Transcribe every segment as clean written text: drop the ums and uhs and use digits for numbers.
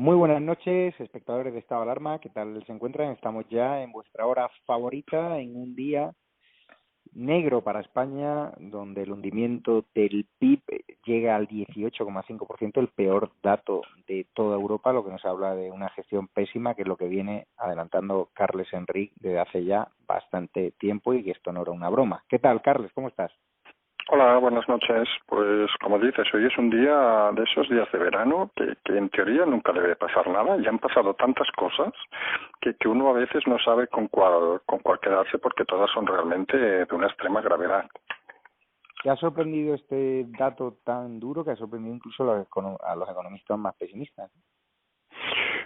Muy buenas noches, espectadores de Estado de Alarma. ¿Qué tal se encuentran? Estamos ya en vuestra hora favorita, en un día negro para España, donde el hundimiento del PIB llega al 18,5%, el peor dato de toda Europa, lo que nos habla de una gestión pésima, que es lo que viene adelantando Carles Enrique desde hace ya bastante tiempo y que esto no era una broma. ¿Qué tal, Carles? ¿Cómo estás? Hola, buenas noches. Pues como dices, hoy es un día de esos días de verano que en teoría nunca debe pasar nada. Ya han pasado tantas cosas que uno a veces no sabe con cuál quedarse porque todas son realmente de una extrema gravedad. ¿Te ha sorprendido este dato tan duro que ha sorprendido incluso a los economistas más pesimistas?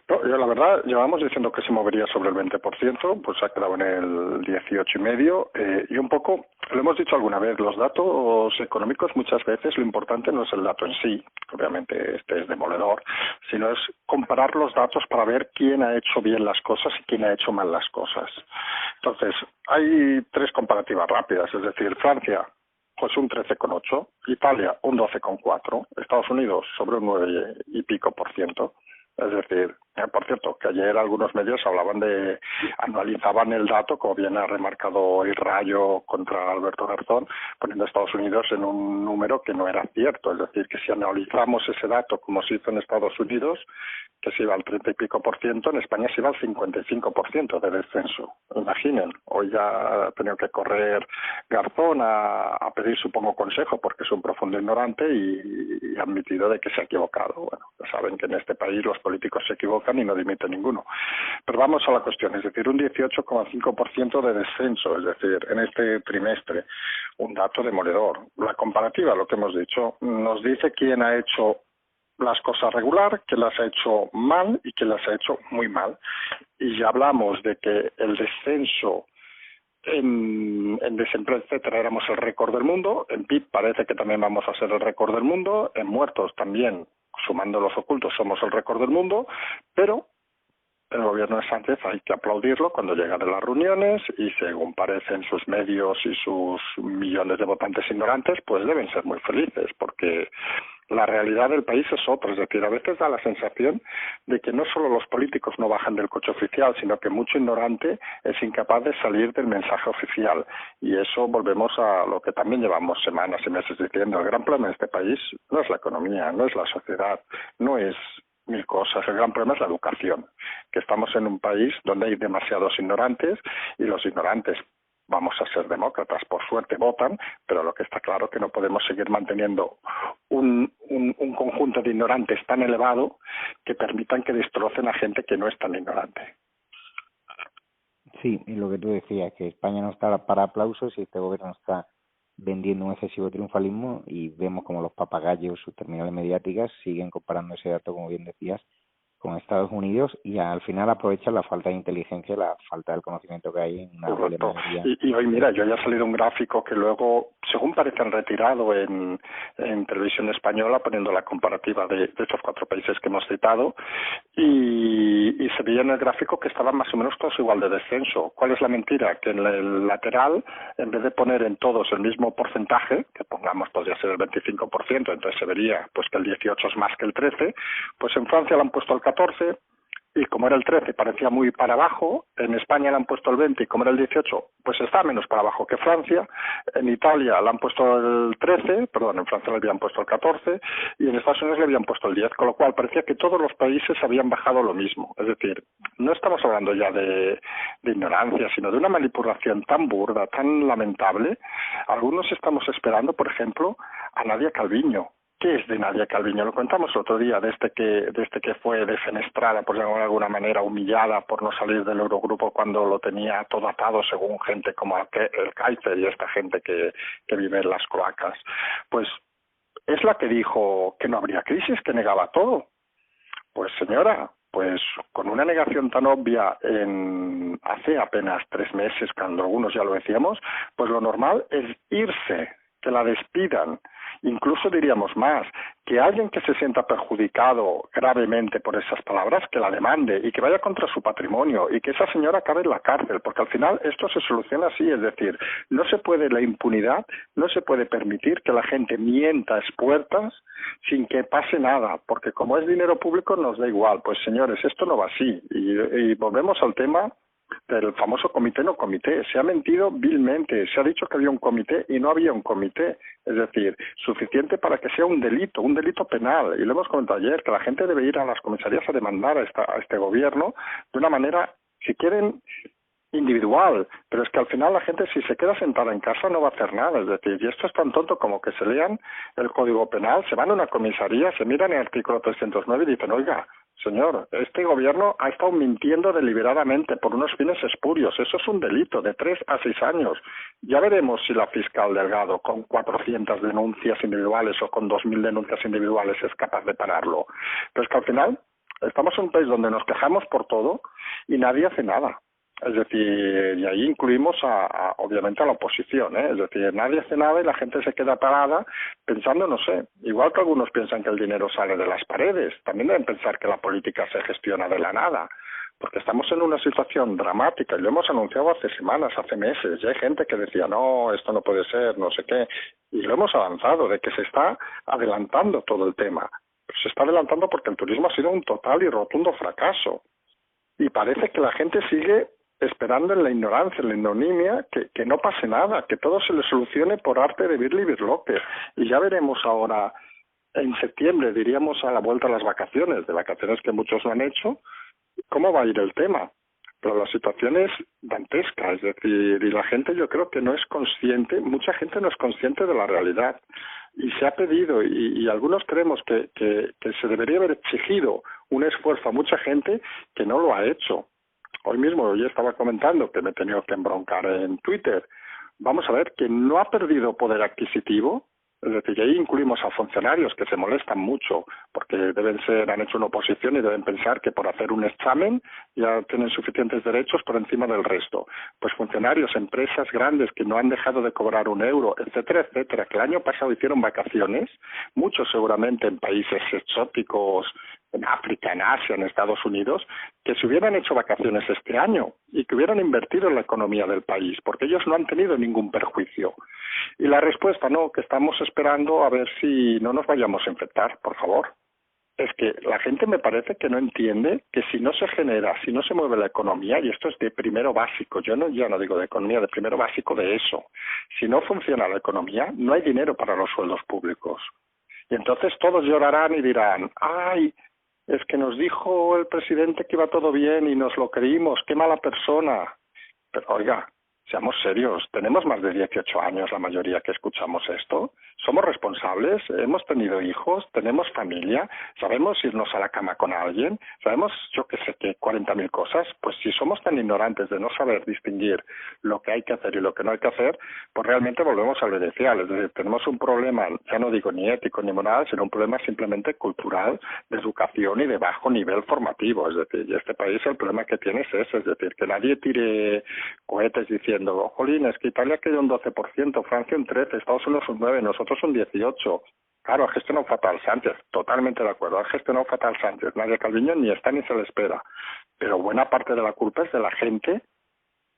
No, yo la verdad, llevamos diciendo que se movería sobre el 20%, pues ha quedado en el 18,5%, y un poco, lo hemos dicho alguna vez, los datos económicos muchas veces lo importante no es el dato en sí, obviamente este es demoledor, sino es comparar los datos para ver quién ha hecho bien las cosas y quién ha hecho mal las cosas. Entonces, hay tres comparativas rápidas, es decir, Francia, pues un 13,8%, Italia un 12,4%, Estados Unidos sobre un 9 y pico por ciento. Es decir, por cierto, que ayer algunos medios analizaban el dato, como bien ha remarcado el Rayo contra Alberto Garzón, poniendo a Estados Unidos en un número que no era cierto. Es decir, que si analizamos ese dato como se hizo en Estados Unidos, que se iba al 30 y pico por ciento, en España se iba al 55% de descenso. Imaginen, hoy ya ha tenido que correr Garzón a pedir, supongo, consejo, porque es un profundo ignorante y ha admitido de que se ha equivocado. Bueno, ya saben que en este país los políticos se equivocan y no dimite ninguno. Pero vamos a la cuestión, es decir, un 18,5% de descenso, es decir, en este trimestre, un dato demoledor. La comparativa, lo que hemos dicho, nos dice quién ha hecho las cosas regular, que las ha hecho mal y que las ha hecho muy mal. Y ya hablamos de que el descenso en desempleo, etcétera, éramos el récord del mundo, en PIB parece que también vamos a ser el récord del mundo, en muertos también, sumando los ocultos, somos el récord del mundo, pero el gobierno de Sánchez hay que aplaudirlo cuando llega de las reuniones y según parecen sus medios y sus millones de votantes ignorantes, pues deben ser muy felices porque la realidad del país es otra. Es decir, a veces da la sensación de que no solo los políticos no bajan del coche oficial, sino que mucho ignorante es incapaz de salir del mensaje oficial. Y eso volvemos a lo que también llevamos semanas y meses diciendo. El gran problema de este país no es la economía, no es la sociedad, no es mil cosas. El gran problema es la educación, que estamos en un país donde hay demasiados ignorantes y los ignorantes, vamos a ser demócratas, por suerte votan, pero lo que está claro es que no podemos seguir manteniendo un conjunto de ignorantes tan elevado que permitan que destrocen a gente que no es tan ignorante. Sí, y lo que tú decías, que España no está para aplausos y este gobierno está vendiendo un excesivo triunfalismo y vemos como los papagayos, sus terminales mediáticas, siguen comparando ese dato, como bien decías, con Estados Unidos y al final aprovechan la falta de inteligencia, la falta del conocimiento que hay en una amplia Correcto. mayoría. Y hoy, mira, yo ya ha salido un gráfico que luego, según parece, han retirado en televisión española, poniendo la comparativa de estos cuatro países que hemos citado, y se veía en el gráfico que estaban más o menos todos igual de descenso. ¿Cuál es la mentira? Que en el lateral, en vez de poner en todos el mismo porcentaje, que pongamos podría ser el 25%, entonces se vería pues que el 18 es más que el 13, pues en Francia le han puesto el 14%, y como era el 13 parecía muy para abajo, en España le han puesto el 20 y como era el 18 pues está menos para abajo que Francia, en Italia le han puesto el 13, perdón, en Francia le habían puesto el 14 y en Estados Unidos le habían puesto el 10, con lo cual parecía que todos los países habían bajado lo mismo. Es decir, no estamos hablando ya de ignorancia, sino de una manipulación tan burda, tan lamentable. Algunos estamos esperando, por ejemplo, a Nadia Calviño. ¿Qué es de Nadia Calviño? Lo contamos el otro día, desde que fue defenestrada, por llamarlo de alguna manera, humillada por no salir del Eurogrupo cuando lo tenía todo atado, según gente como el Kaiser y esta gente que vive en las cloacas. Pues es la que dijo que no habría crisis, que negaba todo. Pues señora, pues con una negación tan obvia hace apenas 3 meses, cuando algunos ya lo decíamos, pues lo normal es irse, que la despidan. Incluso diríamos más, que alguien que se sienta perjudicado gravemente por esas palabras, que la demande y que vaya contra su patrimonio y que esa señora acabe en la cárcel, porque al final esto se soluciona así, es decir, no se puede la impunidad, no se puede permitir que la gente mienta a expuertas sin que pase nada, porque como es dinero público nos da igual. Pues señores, esto no va así y volvemos al tema del famoso comité no comité. Se ha mentido vilmente, se ha dicho que había un comité y no había un comité, es decir, suficiente para que sea un delito penal, y lo hemos comentado ayer, que la gente debe ir a las comisarías a demandar a este gobierno de una manera, si quieren, individual, pero es que al final la gente, si se queda sentada en casa, no va a hacer nada, es decir, y esto es tan tonto como que se lean el Código Penal, se van a una comisaría, se miran el artículo 309 y dicen, oiga, señor, este gobierno ha estado mintiendo deliberadamente por unos fines espurios, eso es un delito de 3 a 6 años. Ya veremos si la fiscal Delgado, con 400 denuncias individuales o con 2.000 denuncias individuales, es capaz de pararlo. Pero es que al final estamos en un país donde nos quejamos por todo y nadie hace nada. Es decir, y ahí incluimos obviamente a la oposición, ¿eh? Es decir, nadie hace nada y la gente se queda parada pensando, no sé, igual que algunos piensan que el dinero sale de las paredes, también deben pensar que la política se gestiona de la nada, porque estamos en una situación dramática y lo hemos anunciado hace semanas, hace meses, y hay gente que decía, no, esto no puede ser, no sé qué, y lo hemos avanzado, de que se está adelantando todo el tema. Pero se está adelantando porque el turismo ha sido un total y rotundo fracaso. Y parece que la gente sigue esperando en la ignorancia, en la ignominia, que no pase nada, que todo se le solucione por arte de Birli Birloque. Y ya veremos ahora, en septiembre, diríamos a la vuelta a las vacaciones, de vacaciones que muchos no han hecho, cómo va a ir el tema. Pero la situación es dantesca, es decir, y la gente yo creo que no es consciente, mucha gente no es consciente de la realidad. Y se ha pedido, y algunos creemos que se debería haber exigido un esfuerzo a mucha gente que no lo ha hecho. Hoy mismo yo estaba comentando que me he tenido que embroncar en Twitter. Vamos a ver que no ha perdido poder adquisitivo, es decir, que ahí incluimos a funcionarios que se molestan mucho porque han hecho una oposición y deben pensar que por hacer un examen ya tienen suficientes derechos por encima del resto. Pues funcionarios, empresas grandes que no han dejado de cobrar un euro, etcétera, etcétera, que el año pasado hicieron vacaciones, muchos seguramente en países exóticos, en África, en Asia, en Estados Unidos, que se hubieran hecho vacaciones este año y que hubieran invertido en la economía del país, porque ellos no han tenido ningún perjuicio. Y la respuesta, no, que estamos esperando a ver si no nos vayamos a infectar, por favor. Es que la gente me parece que no entiende que si no se genera, si no se mueve la economía, y esto es de primero básico, ya no digo de economía, de primero básico de eso, si no funciona la economía, no hay dinero para los sueldos públicos. Y entonces todos llorarán y dirán, ¡ay! Es que nos dijo el presidente que iba todo bien y nos lo creímos, qué mala persona. Pero oiga, seamos serios, tenemos más de 18 años la mayoría que escuchamos esto, somos responsables, hemos tenido hijos, tenemos familia, sabemos irnos a la cama con alguien, sabemos, yo qué sé, que 40.000 cosas. Pues si somos tan ignorantes de no saber distinguir lo que hay que hacer y lo que no hay que hacer, pues realmente volvemos al inicial, es decir, tenemos un problema, ya no digo ni ético ni moral, sino un problema simplemente cultural, de educación y de bajo nivel formativo, es decir, y este país el problema que tiene es ese, es decir, que nadie tire cohetes diciendo, jolín, es que Italia ha caído un 12%, Francia un 13%, Estados Unidos un 9%, nosotros un 18%. Claro, ha gestionado fatal Sánchez, totalmente de acuerdo, ha gestionado fatal Sánchez, Nadia Calviño ni está ni se le espera. Pero buena parte de la culpa es de la gente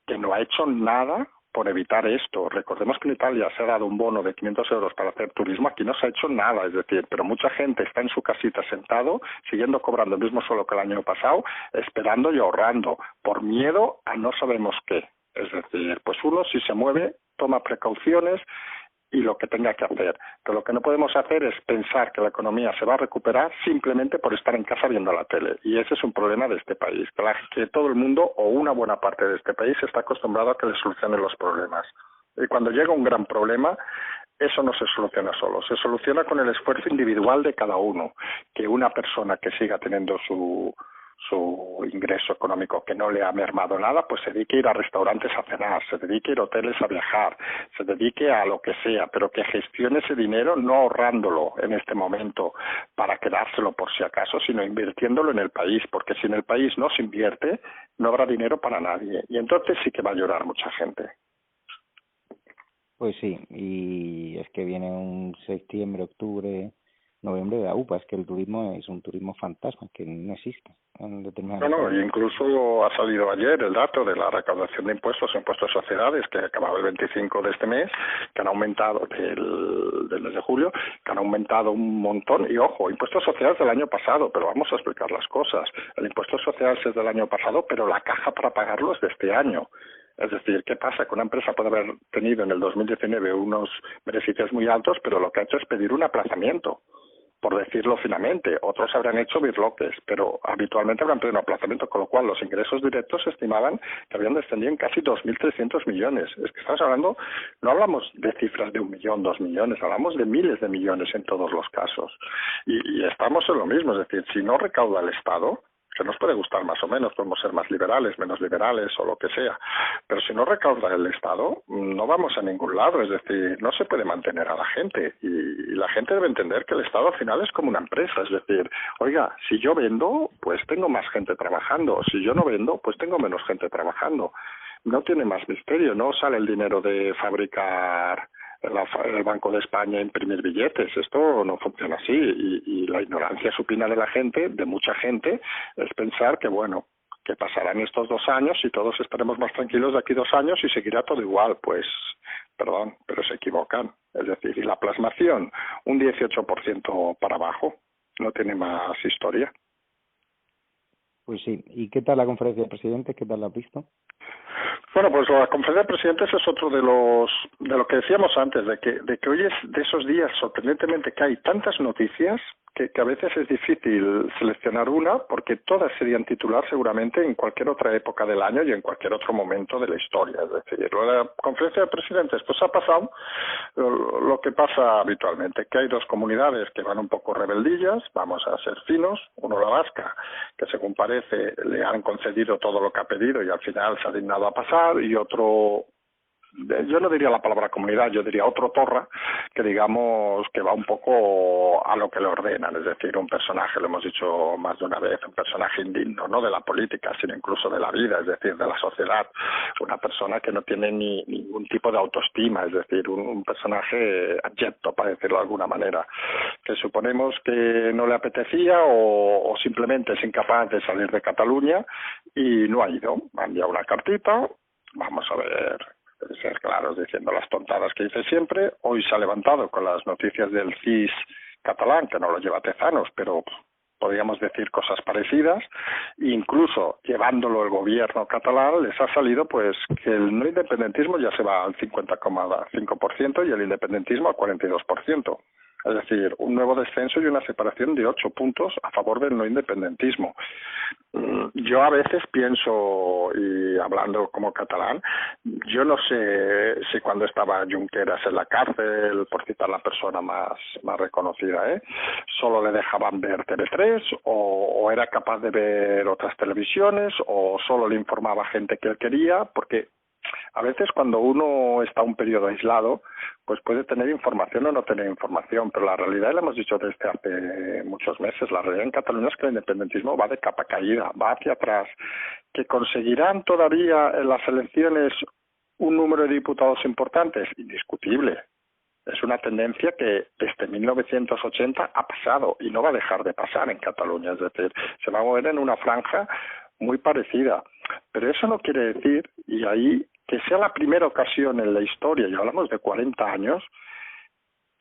que no ha hecho nada por evitar esto. Recordemos que en Italia se ha dado un bono de 500 euros para hacer turismo, aquí no se ha hecho nada, es decir, pero mucha gente está en su casita sentado, siguiendo cobrando el mismo sueldo que el año pasado, esperando y ahorrando, por miedo a no sabemos qué. Es decir, pues uno si se mueve, toma precauciones y lo que tenga que hacer. Pero lo que no podemos hacer es pensar que la economía se va a recuperar simplemente por estar en casa viendo la tele. Y ese es un problema de este país, que todo el mundo o una buena parte de este país está acostumbrado a que le solucionen los problemas. Y cuando llega un gran problema, eso no se soluciona solo, se soluciona con el esfuerzo individual de cada uno. Que una persona que siga teniendo su ingreso económico que no le ha mermado nada, pues se dedique a ir a restaurantes a cenar, se dedique a ir a hoteles a viajar, se dedique a lo que sea, pero que gestione ese dinero no ahorrándolo en este momento para quedárselo por si acaso, sino invirtiéndolo en el país, porque si en el país no se invierte, no habrá dinero para nadie, y entonces sí que va a llorar mucha gente. Pues sí, y es que viene un septiembre, octubre, noviembre de la UPA, es que el turismo es un turismo fantasma, que no existe en determinadas No, no, localidades. incluso ha salido ayer el dato de la recaudación de impuestos, impuestos de sociedades, que acababa el 25 de este mes, que han aumentado del mes de julio, que han aumentado un montón. Y ojo, impuestos sociales del año pasado, pero vamos a explicar las cosas. El impuesto social es del año pasado, pero la caja para pagarlo es de este año. Es decir, ¿qué pasa? Que una empresa puede haber tenido en el 2019 unos beneficios muy altos, pero lo que ha hecho es pedir un aplazamiento, por decirlo finamente. Otros habrán hecho birloques, pero habitualmente habrán pedido un aplazamiento, con lo cual los ingresos directos se estimaban que habían descendido en casi 2.300 millones. Es que estamos hablando, no hablamos de cifras de 1.000.000, 2.000.000, hablamos de miles de millones en todos los casos. Y estamos en lo mismo, es decir, si no recauda el Estado, que nos puede gustar más o menos, podemos ser más liberales, menos liberales o lo que sea, pero si no recauda el Estado, no vamos a ningún lado, es decir, no se puede mantener a la gente y la gente debe entender que el Estado al final es como una empresa, es decir, oiga, si yo vendo, pues tengo más gente trabajando, si yo no vendo, pues tengo menos gente trabajando. No tiene más misterio, no sale el dinero de fabricar el Banco de España imprimir billetes. Esto no funciona así y la ignorancia supina de la gente, de mucha gente, es pensar que, bueno, que pasarán estos 2 años y todos estaremos más tranquilos de aquí 2 años y seguirá todo igual. Pues, perdón, pero se equivocan. Es decir, y la plasmación, un 18% para abajo, no tiene más historia. Pues sí, ¿y qué tal la conferencia de presidentes? ¿Qué tal la has visto? Bueno, pues la conferencia de presidentes es otro de lo que decíamos antes, de que hoy es de esos días, sorprendentemente, que hay tantas noticias que a veces es difícil seleccionar una, porque todas serían titular seguramente en cualquier otra época del año y en cualquier otro momento de la historia. Es decir, la conferencia de presidentes, pues ha pasado lo que pasa habitualmente, que hay 2 comunidades que van un poco rebeldillas, vamos a ser finos, uno la vasca, que según parece le han concedido todo lo que ha pedido y al final se ha dignado a pasar, y otro, yo no diría la palabra comunidad, yo diría otro torra, que digamos que va un poco a lo que le ordenan, es decir, un personaje, lo hemos dicho más de una vez, un personaje indigno, no de la política, sino incluso de la vida, es decir, de la sociedad, una persona que no tiene ningún tipo de autoestima, es decir, un personaje abyecto, para decirlo de alguna manera, que suponemos que no le apetecía o simplemente es incapaz de salir de Cataluña y no ha ido, ha enviado una cartita, vamos a ver, ser claros diciendo las tontadas que dice siempre. Hoy se ha levantado con las noticias del CIS catalán, que no lo lleva Tezanos, pero podríamos decir cosas parecidas. Incluso llevándolo el gobierno catalán, les ha salido pues que el no independentismo ya se va al 50,5% y el independentismo al 42%. Es decir, un nuevo descenso y una separación de 8 puntos a favor del no independentismo. Yo a veces pienso, y hablando como catalán, yo no sé si cuando estaba Junqueras en la cárcel, por citar la persona más reconocida, solo le dejaban ver TV3 o era capaz de ver otras televisiones o solo le informaba gente que él quería, porque a veces cuando uno está un periodo aislado, pues puede tener información o no tener información, pero la realidad, y lo hemos dicho desde hace muchos meses, la realidad en Cataluña es que el independentismo va de capa caída, va hacia atrás. ¿Que conseguirán todavía en las elecciones un número de diputados importantes? Indiscutible. Es una tendencia que desde 1980 ha pasado y no va a dejar de pasar en Cataluña, es decir, se va a mover en una franja muy parecida. Pero eso no quiere decir, y ahí, que sea la primera ocasión en la historia, y hablamos de 40 años,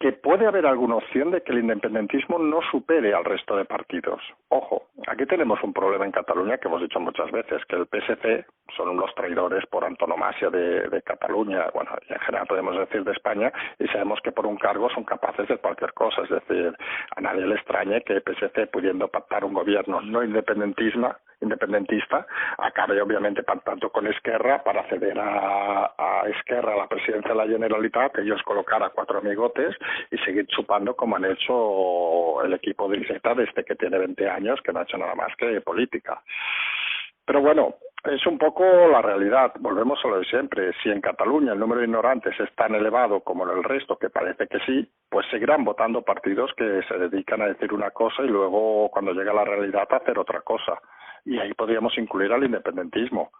que puede haber alguna opción de que el independentismo no supere al resto de partidos. Ojo, aquí tenemos un problema en Cataluña que hemos dicho muchas veces, que el PSC son los traidores por antonomasia de Cataluña, bueno, y en general podemos decir de España, y sabemos que por un cargo son capaces de cualquier cosa, es decir, a nadie le extrañe que el PSC, pudiendo pactar un gobierno no independentista, acabe obviamente pactando con Esquerra para ceder a Esquerra a la presidencia de la Generalitat, ellos colocar a 4 amigotes y seguir chupando como han hecho el equipo de Iceta desde que tiene 20 años, que no ha hecho nada más que política. Pero bueno, es un poco la realidad. Volvemos a lo de siempre. Si en Cataluña el número de ignorantes es tan elevado como en el resto, que parece que sí, pues seguirán votando partidos que se dedican a decir una cosa y luego, cuando llega la realidad, a hacer otra cosa. Y ahí podríamos incluir al independentismo,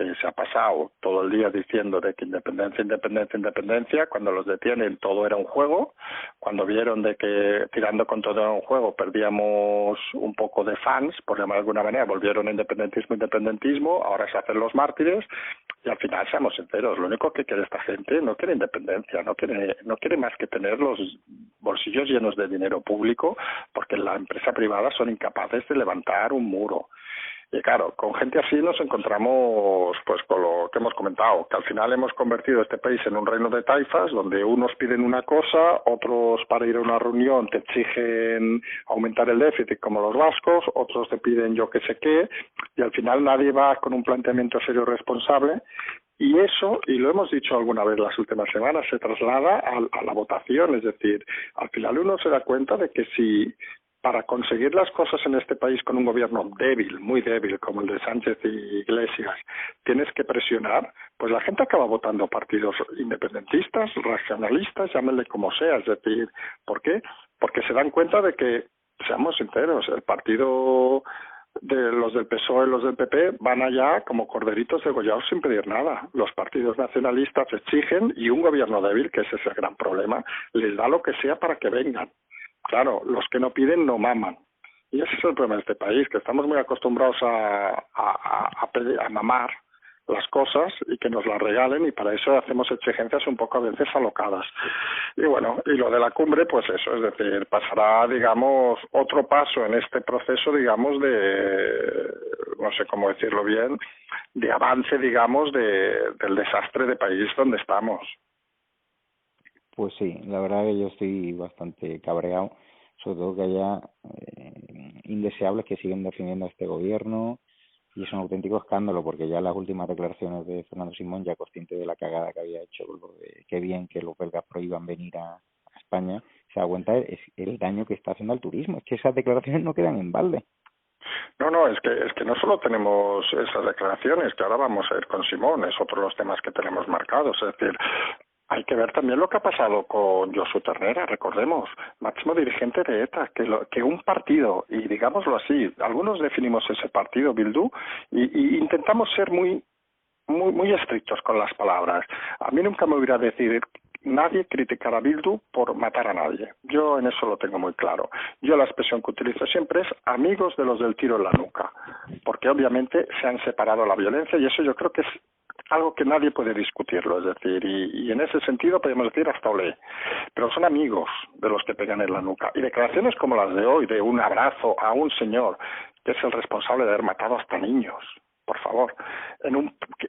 que se ha pasado todo el día diciendo de que independencia, independencia, independencia, cuando los detienen todo era un juego, cuando vieron de que tirando con todo era un juego perdíamos un poco de fans, por llamar de alguna manera, volvieron a independentismo, independentismo, ahora se hacen los mártires, y al final, seamos sinceros, lo único que quiere esta gente no quiere independencia, no quiere más que tener los bolsillos llenos de dinero público, porque la empresa privada son incapaces de levantar un muro. Y claro, con gente así nos encontramos pues con lo que hemos comentado, que al final hemos convertido este país en un reino de taifas, donde unos piden una cosa, otros para ir a una reunión te exigen aumentar el déficit como los vascos, otros te piden yo qué sé qué, y al final nadie va con un planteamiento serio y responsable. Y eso, y lo hemos dicho alguna vez las últimas semanas, se traslada a la votación, es decir, al final uno se da cuenta de que si para conseguir las cosas en este país con un gobierno débil, muy débil, como el de Sánchez y Iglesias, tienes que presionar, pues la gente acaba votando partidos independentistas, racionalistas, llámenle como sea, es decir, ¿por qué? Porque se dan cuenta de que, seamos sinceros, el partido de los del PSOE y los del PP van allá como corderitos degollados sin pedir nada. Los partidos nacionalistas exigen y un gobierno débil, que ese es el gran problema, les da lo que sea para que vengan. Claro, los que no piden no maman. Y ese es el problema de este país, que estamos muy acostumbrados a mamar las cosas y que nos las regalen, y para eso hacemos exigencias un poco a veces alocadas. Y bueno, y lo de la cumbre, pues eso, es decir, pasará, digamos, otro paso en este proceso, digamos, de, no sé cómo decirlo bien, de avance, digamos, del desastre de país donde estamos. Pues sí, la verdad que yo estoy bastante cabreado, sobre todo que haya indeseables que siguen defendiendo a este gobierno, y es un auténtico escándalo, porque ya las últimas declaraciones de Fernando Simón, ya consciente de la cagada que había hecho, con lo de qué bien que los belgas prohíban venir a España, se da cuenta es el daño que está haciendo al turismo. Es que esas declaraciones no quedan en balde. No, es que no solo tenemos esas declaraciones, que ahora vamos a ir con Simón, es otro de los temas que tenemos marcados, es decir, hay que ver también lo que ha pasado con Josu Ternera, recordemos, máximo dirigente de ETA, que un partido, y digámoslo así, algunos definimos ese partido, Bildu, y intentamos ser muy estrictos con las palabras. A mí nunca me hubiera decir nadie criticar a Bildu por matar a nadie. Yo en eso lo tengo muy claro. Yo la expresión que utilizo siempre es amigos de los del tiro en la nuca, porque obviamente se han separado la violencia, y eso yo creo que es algo que nadie puede discutirlo, es decir, y en ese sentido podemos decir hasta olé, pero son amigos de los que pegan en la nuca. Y declaraciones como las de hoy, de un abrazo a un señor que es el responsable de haber matado hasta niños, por favor,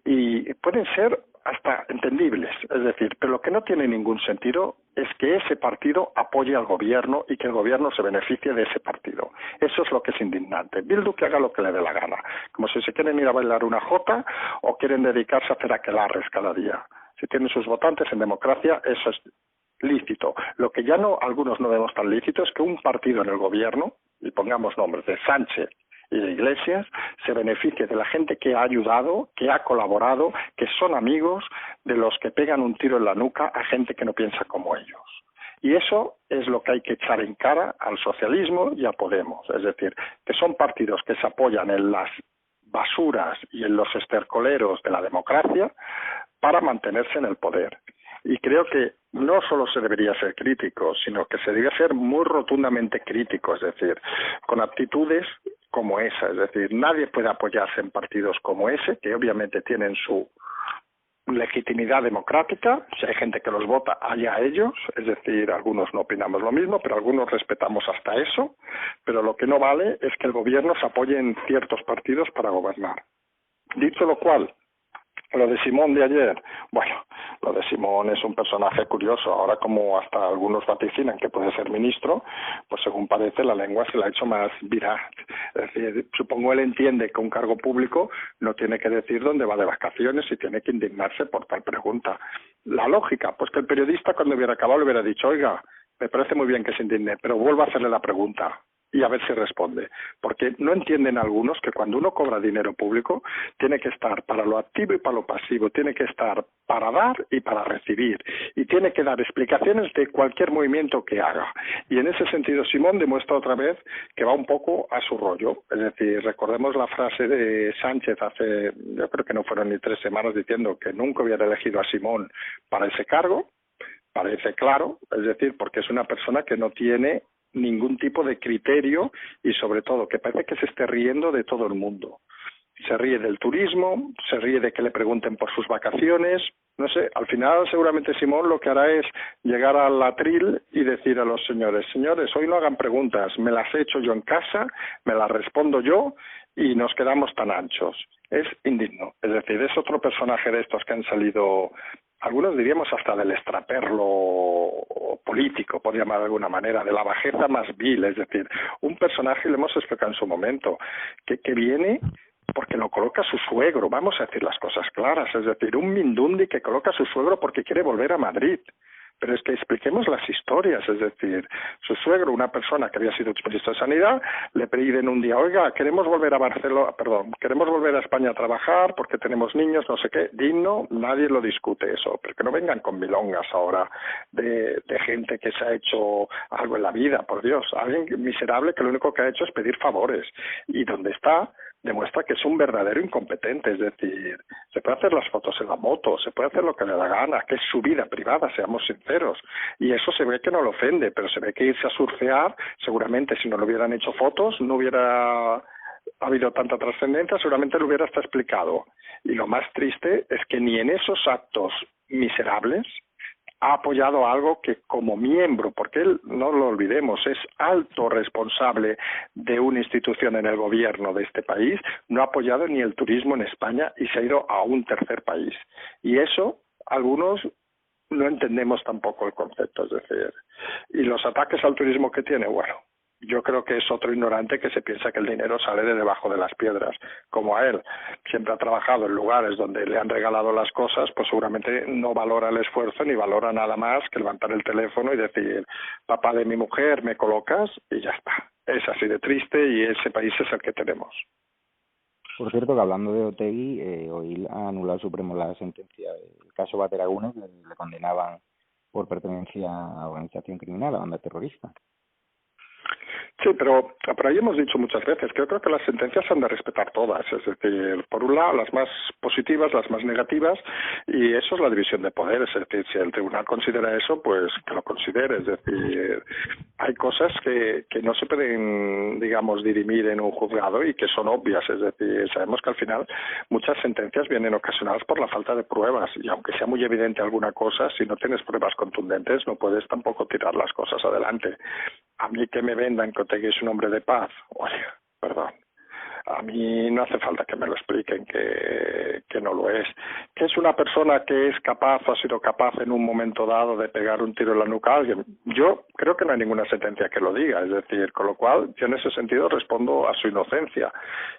y pueden ser hasta entendibles, es decir, pero lo que no tiene ningún sentido es que ese partido apoye al gobierno y que el gobierno se beneficie de ese partido. Eso es lo que es indignante. Bildu que haga lo que le dé la gana, como si se quieren ir a bailar una jota o quieren dedicarse a hacer aquelarres cada día. Si tienen sus votantes en democracia, eso es lícito. Lo que ya algunos no vemos tan lícito es que un partido en el gobierno, y pongamos nombres de Sánchez y de Iglesias, se beneficie de la gente que ha ayudado, que ha colaborado, que son amigos de los que pegan un tiro en la nuca a gente que no piensa como ellos. Y eso es lo que hay que echar en cara al socialismo y a Podemos, es decir, que son partidos que se apoyan en las basuras y en los estercoleros de la democracia para mantenerse en el poder. Y creo que no solo se debería ser crítico, sino que se debería ser muy rotundamente crítico, es decir, con actitudes como esa, es decir, nadie puede apoyarse en partidos como ese, que obviamente tienen su legitimidad democrática, si hay gente que los vota, allá ellos, es decir, algunos no opinamos lo mismo, pero algunos respetamos hasta eso, pero lo que no vale es que el gobierno se apoye en ciertos partidos para gobernar. Dicho lo cual, lo de Simón de ayer, bueno, lo de Simón es un personaje curioso. Ahora, como hasta algunos vaticinan que puede ser ministro, pues según parece la lengua se la ha hecho más viral. Es decir, supongo él entiende que un cargo público no tiene que decir dónde va de vacaciones y tiene que indignarse por tal pregunta. La lógica, pues que el periodista cuando hubiera acabado le hubiera dicho, oiga, me parece muy bien que se indigne, pero vuelva a hacerle la pregunta. y a ver si responde, porque no entienden algunos que cuando uno cobra dinero público tiene que estar para lo activo y para lo pasivo, tiene que estar para dar y para recibir, y tiene que dar explicaciones de cualquier movimiento que haga. Y en ese sentido Simón demuestra otra vez que va un poco a su rollo. Es decir, recordemos la frase de Sánchez hace, yo creo que no fueron ni 3 semanas, diciendo que nunca hubiera elegido a Simón para ese cargo. Parece claro, es decir, porque es una persona que no tiene ningún tipo de criterio y sobre todo que parece que se esté riendo de todo el mundo. Se ríe del turismo, se ríe de que le pregunten por sus vacaciones, no sé, al final seguramente Simón lo que hará es llegar al atril y decir a los señores, hoy no hagan preguntas, me las he hecho yo en casa, me las respondo yo y nos quedamos tan anchos. Es indigno, es decir, es otro personaje de estos que han salido, algunos diríamos hasta del extraperlo político, por llamar de alguna manera, de la bajeza más vil, es decir, un personaje, lo hemos explicado en su momento, que viene porque lo coloca su suegro, vamos a decir las cosas claras, es decir, un Mindundi que coloca a su suegro porque quiere volver a Madrid. Pero es que expliquemos las historias, es decir, su suegro, una persona que había sido exministro de Sanidad, le piden un día, oiga, queremos volver a España a trabajar porque tenemos niños, no sé qué, digno, nadie lo discute eso, pero que no vengan con milongas ahora de gente que se ha hecho algo en la vida, por Dios, alguien miserable que lo único que ha hecho es pedir favores, y donde está demuestra que es un verdadero incompetente, es decir, se puede hacer las fotos en la moto, se puede hacer lo que le da gana, que es su vida privada, seamos sinceros, y eso se ve que no le ofende, pero se ve que irse a surfear, seguramente si no le hubieran hecho fotos, no hubiera habido tanta trascendencia, seguramente lo hubiera hasta explicado. Y lo más triste es que ni en esos actos miserables ha apoyado algo que como miembro, porque él, no lo olvidemos, es alto responsable de una institución en el gobierno de este país, no ha apoyado ni el turismo en España y se ha ido a un tercer país. Y eso, algunos no entendemos tampoco el concepto, es decir, y los ataques al turismo que tiene, bueno, yo creo que es otro ignorante que se piensa que el dinero sale de debajo de las piedras, como a él. Siempre ha trabajado en lugares donde le han regalado las cosas, pues seguramente no valora el esfuerzo ni valora nada más que levantar el teléfono y decir, papá de mi mujer, ¿me colocas? Y ya está. Es así de triste y ese país es el que tenemos. Por cierto, que hablando de Otegi, hoy ha anulado el Supremo la sentencia del caso Bateragune, que le condenaban por pertenencia a organización criminal, a banda terrorista. Sí, pero por ahí hemos dicho muchas veces que yo creo que las sentencias se han de respetar todas, es decir, por un lado las más positivas, las más negativas, y eso es la división de poderes, es decir, si el tribunal considera eso, pues que lo considere, es decir, hay cosas que no se pueden, digamos, dirimir en un juzgado y que son obvias, es decir, sabemos que al final muchas sentencias vienen ocasionadas por la falta de pruebas, y aunque sea muy evidente alguna cosa, si no tienes pruebas contundentes no puedes tampoco tirar las cosas adelante. A mí que me vendan que Otegi es un hombre de paz, oye, perdón, a mí no hace falta que me lo expliquen que no lo es. Que es una persona que es capaz o ha sido capaz en un momento dado de pegar un tiro en la nuca a alguien. Yo creo que no hay ninguna sentencia que lo diga, es decir, con lo cual yo en ese sentido respondo a su inocencia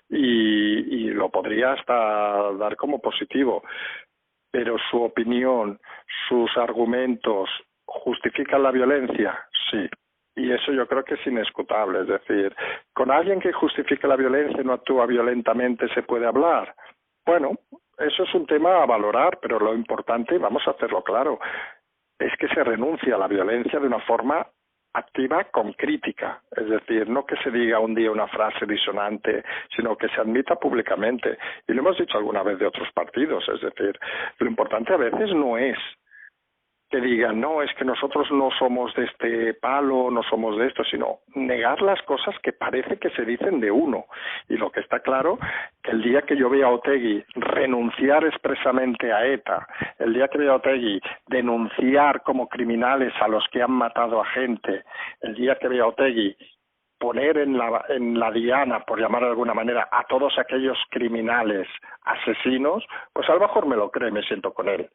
y lo podría hasta dar como positivo. Pero su opinión, sus argumentos, ¿justifican la violencia? Sí. Y eso yo creo que es inescutable, es decir, ¿con alguien que justifique la violencia y no actúa violentamente se puede hablar? Bueno, eso es un tema a valorar, pero lo importante, y vamos a hacerlo claro, es que se renuncia a la violencia de una forma activa con crítica, es decir, no que se diga un día una frase disonante, sino que se admita públicamente. Y lo hemos dicho alguna vez de otros partidos, es decir, lo importante a veces no es que digan, no, es que nosotros no somos de este palo, no somos de esto, sino negar las cosas que parece que se dicen de uno. Y lo que está claro, que el día que yo vea a Otegi renunciar expresamente a ETA, el día que vea a Otegi denunciar como criminales a los que han matado a gente, el día que vea a Otegi poner en la diana, por llamar de alguna manera, a todos aquellos criminales asesinos, pues a lo mejor me lo cree, me siento con él.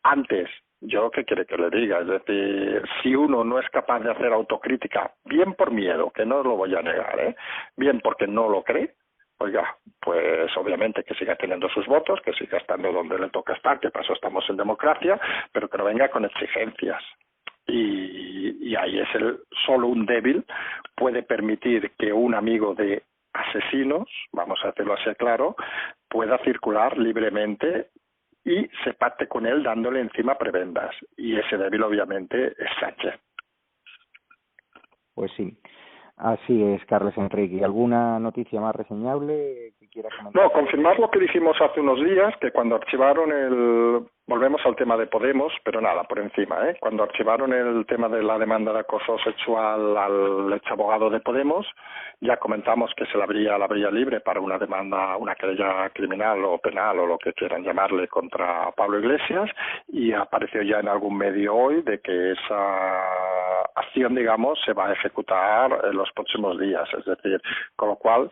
Antes, yo qué quiere que le diga, es decir, si uno no es capaz de hacer autocrítica, bien por miedo, que no lo voy a negar, bien porque no lo cree, oiga, pues obviamente que siga teniendo sus votos, que siga estando donde le toca estar, que para eso estamos en democracia, pero que no venga con exigencias. y ahí es solo un débil puede permitir que un amigo de asesinos, vamos a hacerlo así claro, pueda circular libremente y se pacte con él dándole encima prebendas. Y ese débil obviamente es Sánchez. Pues sí, así es, Carlos Enrique. ¿Alguna noticia más reseñable que quieras comentar? No, confirmar lo que dijimos hace unos días, que cuando archivaron volvemos al tema de Podemos, pero nada, por encima, cuando archivaron el tema de la demanda de acoso sexual al ex abogado de Podemos, ya comentamos que se le abría la vía libre para una demanda, una querella criminal o penal o lo que quieran llamarle contra Pablo Iglesias, y apareció ya en algún medio hoy de que esa acción, digamos, se va a ejecutar en los próximos días, es decir, con lo cual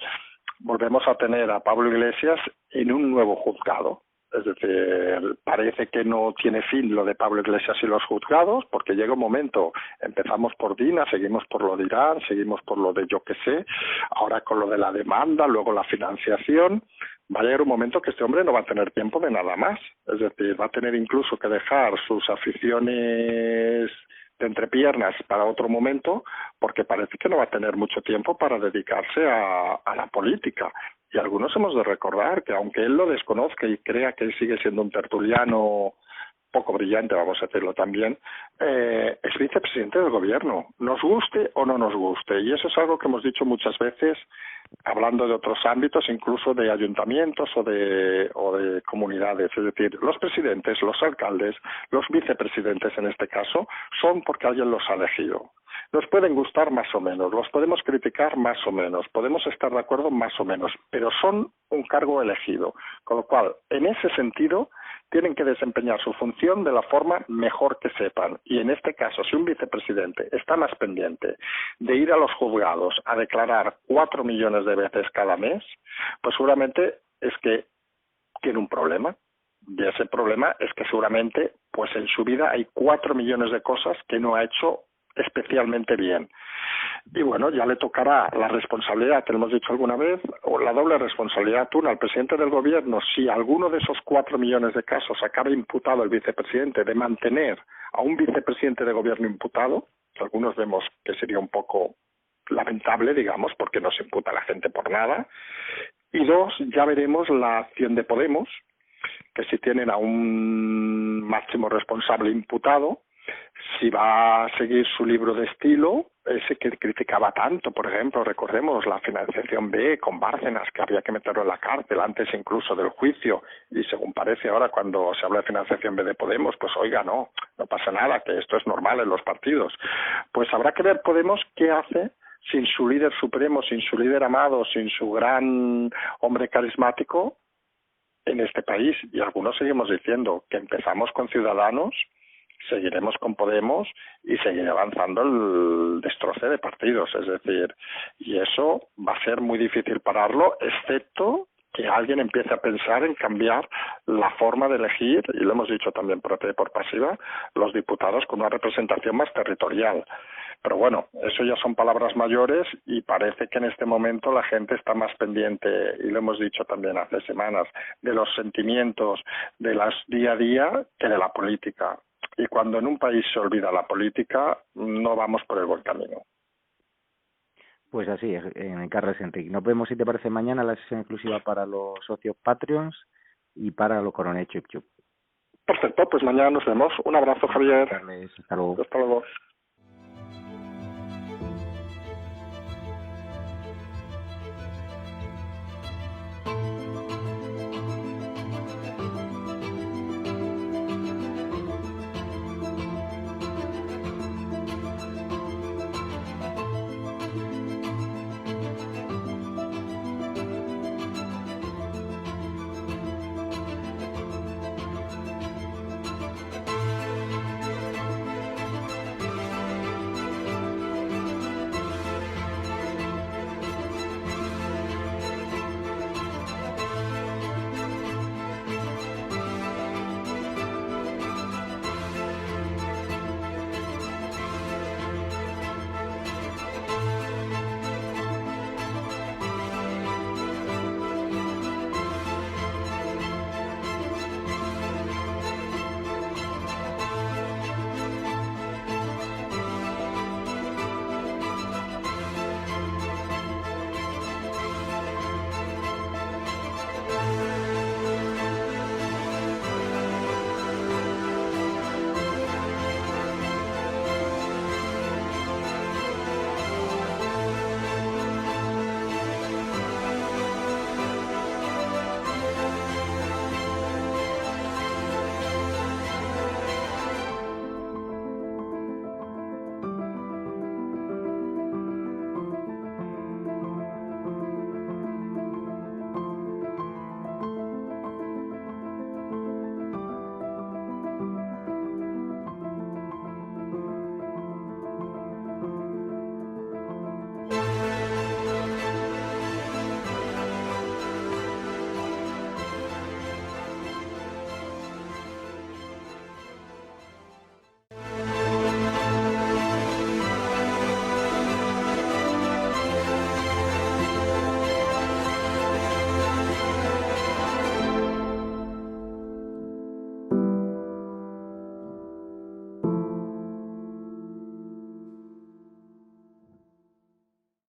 volvemos a tener a Pablo Iglesias en un nuevo juzgado. Es decir, parece que no tiene fin lo de Pablo Iglesias y los juzgados, porque llega un momento, empezamos por Dina, seguimos por lo de Irán, seguimos por lo de yo qué sé, ahora con lo de la demanda, luego la financiación. Va a llegar un momento que este hombre no va a tener tiempo de nada más. Es decir, va a tener incluso que dejar sus aficiones de entrepiernas para otro momento, porque parece que no va a tener mucho tiempo para dedicarse a la política. Y algunos hemos de recordar que aunque él lo desconozca y crea que él sigue siendo un tertuliano poco brillante, vamos a decirlo también, es vicepresidente del gobierno, nos guste o no nos guste. Y eso es algo que hemos dicho muchas veces, hablando de otros ámbitos, incluso de ayuntamientos o de comunidades. Es decir, los presidentes, los alcaldes, los vicepresidentes en este caso, son porque alguien los ha elegido. Nos pueden gustar más o menos, los podemos criticar más o menos, podemos estar de acuerdo más o menos, pero son un cargo elegido. Con lo cual, en ese sentido, tienen que desempeñar su función de la forma mejor que sepan. Y en este caso, si un vicepresidente está más pendiente de ir a los juzgados a declarar 4 millones de veces cada mes, pues seguramente es que tiene un problema. Y ese problema es que seguramente, pues en su vida hay 4 millones de cosas que no ha hecho especialmente bien. Y bueno, ya le tocará la responsabilidad, que le hemos dicho alguna vez, o la doble responsabilidad al presidente del gobierno, si alguno de esos 4 millones de casos acaba imputado el vicepresidente, de mantener a un vicepresidente de gobierno imputado, que algunos vemos que sería un poco lamentable, digamos, porque no se imputa a la gente por nada. Y 2, ya veremos la acción de Podemos, que si tienen a un máximo responsable imputado, si va a seguir su libro de estilo, ese que criticaba tanto, por ejemplo, recordemos la financiación B con Bárcenas, que había que meterlo en la cárcel antes incluso del juicio, y según parece ahora cuando se habla de financiación B de Podemos, pues oiga, no pasa nada, que esto es normal en los partidos. Pues habrá que ver Podemos qué hace sin su líder supremo, sin su líder amado, sin su gran hombre carismático en este país. Y algunos seguimos diciendo que empezamos con Ciudadanos, seguiremos con Podemos y seguirá avanzando el destroce de partidos, es decir, y eso va a ser muy difícil pararlo, excepto que alguien empiece a pensar en cambiar la forma de elegir, y lo hemos dicho también por activa y por pasiva, los diputados con una representación más territorial. Pero bueno, eso ya son palabras mayores y parece que en este momento la gente está más pendiente, y lo hemos dicho también hace semanas, de los sentimientos de las día a día que de la política. Y cuando en un país se olvida la política, no vamos por el buen camino. Pues así es, Carlos Enrique. Nos vemos, si te parece, mañana la sesión exclusiva para los socios Patreons y para los Coronel Chup Chup. Perfecto, pues mañana nos vemos. Un abrazo, Javier. Hasta luego. Hasta luego.